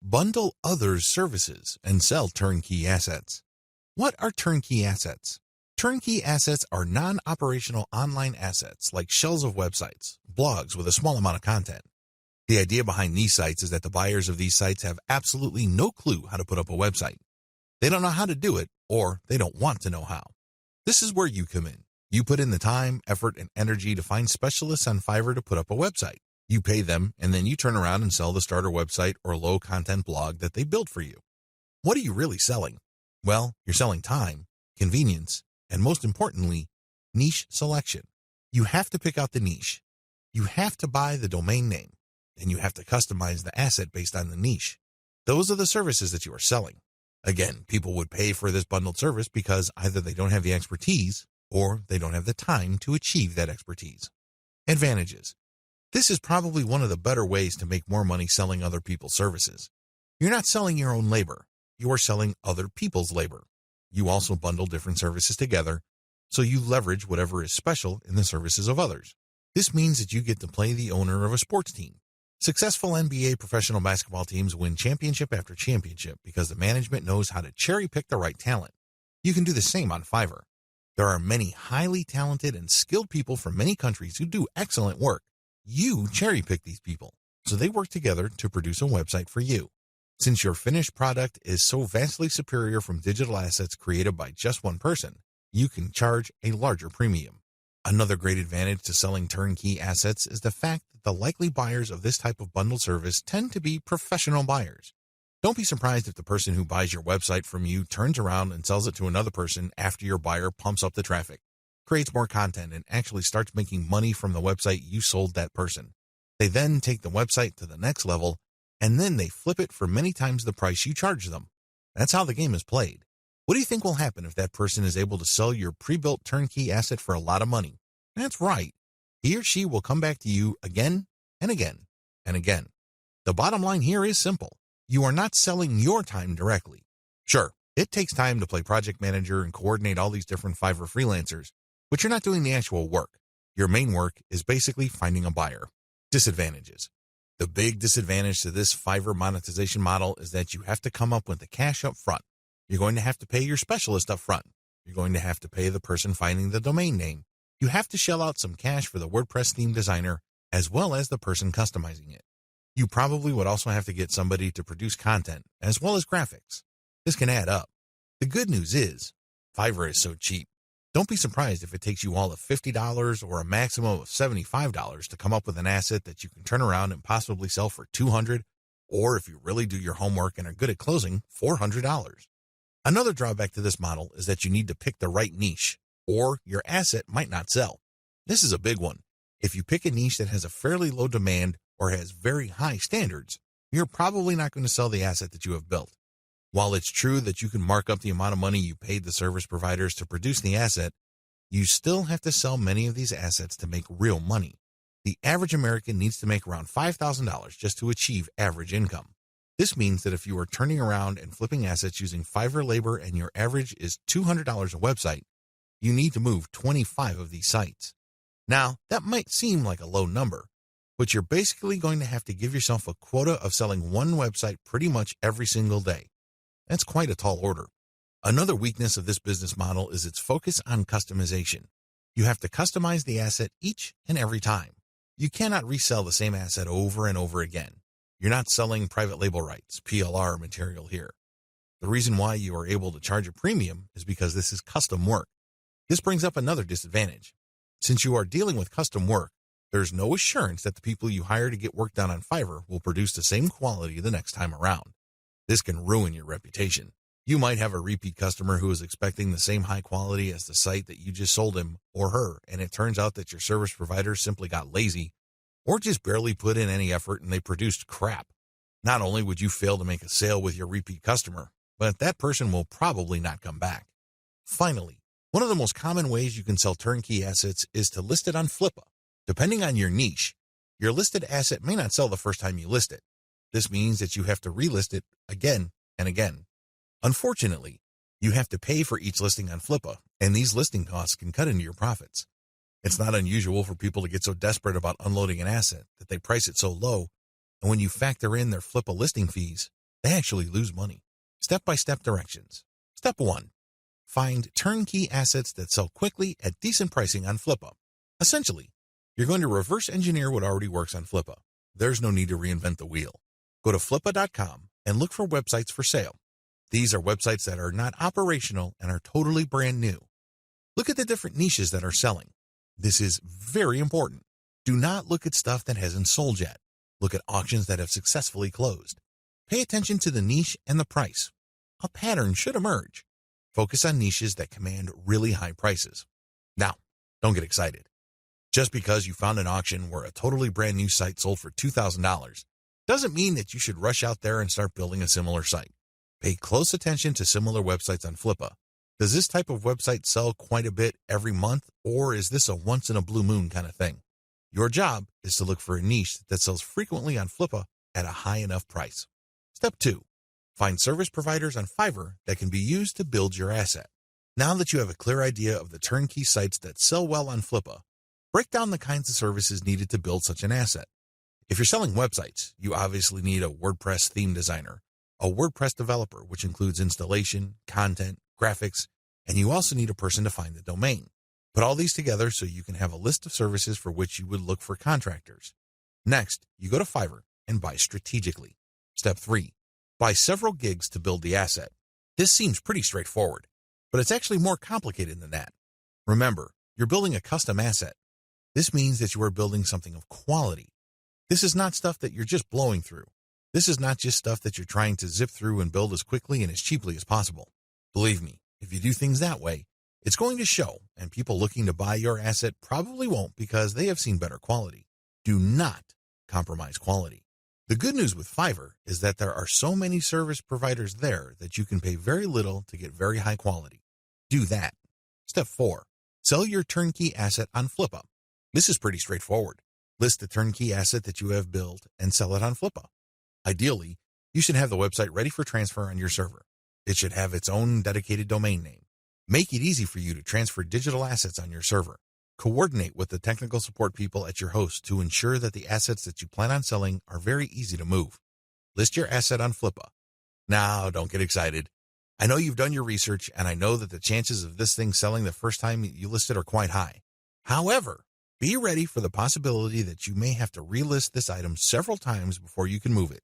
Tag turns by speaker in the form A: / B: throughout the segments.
A: Bundle others' services and sell turnkey assets. What are turnkey assets? Turnkey assets are non-operational online assets like shells of websites, blogs with a small amount of content. The idea behind these sites is that the buyers of these sites have absolutely no clue how to put up a website. They don't know how to do it, or they don't want to know how. This is where you come in. You put in the time, effort, and energy to find specialists on Fiverr to put up a website. You pay them, and then you turn around and sell the starter website or low-content blog that they built for you. What are you really selling? Well, you're selling time, convenience, and most importantly, niche selection. You have to pick out the niche. You have to buy the domain name, and you have to customize the asset based on the niche. Those are the services that you are selling. Again, people would pay for this bundled service because either they don't have the expertise or they don't have the time to achieve that expertise. Advantages. This is probably one of the better ways to make more money selling other people's services. You're not selling your own labor. You are selling other people's labor. You also bundle different services together, so you leverage whatever is special in the services of others. This means that you get to play the owner of a sports team. Successful NBA professional basketball teams win championship after championship because the management knows how to cherry-pick the right talent. You can do the same on Fiverr. There are many highly talented and skilled people from many countries who do excellent work. You cherry-pick these people, so they work together to produce a website for you. Since your finished product is so vastly superior from digital assets created by just one person, you can charge a larger premium. Another great advantage to selling turnkey assets is the fact that the likely buyers of this type of bundled service tend to be professional buyers. Don't be surprised if the person who buys your website from you turns around and sells it to another person after your buyer pumps up the traffic, creates more content, and actually starts making money from the website you sold that person. They then take the website to the next level, and then they flip it for many times the price you charge them. That's how the game is played. What do you think will happen if that person is able to sell your pre-built turnkey asset for a lot of money? That's right. He or she will come back to you again and again and again. The bottom line here is simple. You are not selling your time directly. Sure, it takes time to play project manager and coordinate all these different Fiverr freelancers, but you're not doing the actual work. Your main work is basically finding a buyer. Disadvantages. The big disadvantage to this Fiverr monetization model is that you have to come up with the cash up front. You're going to have to pay your specialist up front. You're going to have to pay the person finding the domain name. You have to shell out some cash for the WordPress theme designer as well as the person customizing it. You probably would also have to get somebody to produce content as well as graphics. This can add up. The good news is, Fiverr is so cheap. Don't be surprised if it takes you all of $50 or a maximum of $75 to come up with an asset that you can turn around and possibly sell for $200, or if you really do your homework and are good at closing, $400. Another drawback to this model is that you need to pick the right niche, or your asset might not sell. This is a big one. If you pick a niche that has a fairly low demand or has very high standards, you're probably not going to sell the asset that you have built. While it's true that you can mark up the amount of money you paid the service providers to produce the asset, you still have to sell many of these assets to make real money. The average American needs to make around $5,000 just to achieve average income. This means that if you are turning around and flipping assets using Fiverr labor and your average is $200 a website, you need to move 25 of these sites. Now, that might seem like a low number, but you're basically going to have to give yourself a quota of selling one website pretty much every single day. That's quite a tall order. Another weakness of this business model is its focus on customization. You have to customize the asset each and every time. You cannot resell the same asset over and over again. You're not selling private label rights, PLR material here. The reason why you are able to charge a premium is because this is custom work. This brings up another disadvantage. Since you are dealing with custom work, there's no assurance that the people you hire to get work done on Fiverr will produce the same quality the next time around. This can ruin your reputation. You might have a repeat customer who is expecting the same high quality as the site that you just sold him or her, and it turns out that your service provider simply got lazy or just barely put in any effort and they produced crap. Not only would you fail to make a sale with your repeat customer, but that person will probably not come back. Finally, one of the most common ways you can sell turnkey assets is to list it on Flippa. Depending on your niche, your listed asset may not sell the first time you list it. This means that you have to relist it again and again. Unfortunately, you have to pay for each listing on Flippa, and these listing costs can cut into your profits. It's not unusual for people to get so desperate about unloading an asset that they price it so low, and when you factor in their Flippa listing fees, They actually lose money. Step-by-step directions. Step 1. Find turnkey assets that sell quickly at decent pricing on Flippa. Essentially, you're going to reverse engineer what already works on Flippa. There's no need to reinvent the wheel. Go to flippa.com and look for websites for sale. These are websites that are not operational and are totally brand new. Look at the different niches that are selling. This is very important. Do not look at stuff that hasn't sold yet. Look at auctions that have successfully closed. Pay attention to the niche and the price. A pattern should emerge. Focus on niches that command really high prices. Now, don't get excited. Just because you found an auction where a totally brand new site sold for $2,000 doesn't mean that you should rush out there and start building a similar site. Pay close attention to similar websites on Flippa. Does this type of website sell quite a bit every month, or is this a once-in-a-blue-moon kind of thing? Your job is to look for a niche that sells frequently on Flippa at a high enough price. Step 2. Find service providers on Fiverr that can be used to build your asset. Now that you have a clear idea of the turnkey sites that sell well on Flippa, break down the kinds of services needed to build such an asset. If you're selling websites, you obviously need a WordPress theme designer, a WordPress developer, which includes installation, content, graphics, and you also need a person to find the domain. Put all these together so you can have a list of services for which you would look for contractors. Next, you go to Fiverr and buy strategically. Step 3. Buy several gigs to build the asset. This seems pretty straightforward, but it's actually more complicated than that. Remember, you're building a custom asset. This means that you are building something of quality. This is not stuff that you're just blowing through. This is not just stuff that you're trying to zip through and build as quickly and as cheaply as possible. Believe me, if you do things that way, it's going to show, and people looking to buy your asset probably won't because they have seen better quality. Do not compromise quality. The good news with Fiverr is that there are so many service providers there that you can pay very little to get very high quality. Do that. Step 4. Sell your turnkey asset on Flippa. This is pretty straightforward. List the turnkey asset that you have built and sell it on Flippa. Ideally, you should have the website ready for transfer on your server. It should have its own dedicated domain name. Make it easy for you to transfer digital assets on your server. Coordinate with the technical support people at your host to ensure that the assets that you plan on selling are very easy to move. List your asset on Flippa. Now, don't get excited. I know you've done your research, and I know that the chances of this thing selling the first time you list it are quite high. However, be ready for the possibility that you may have to relist this item several times before you can move it.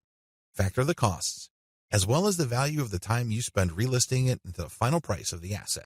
A: Factor the costs, as well as the value of the time you spend relisting it into the final price of the asset.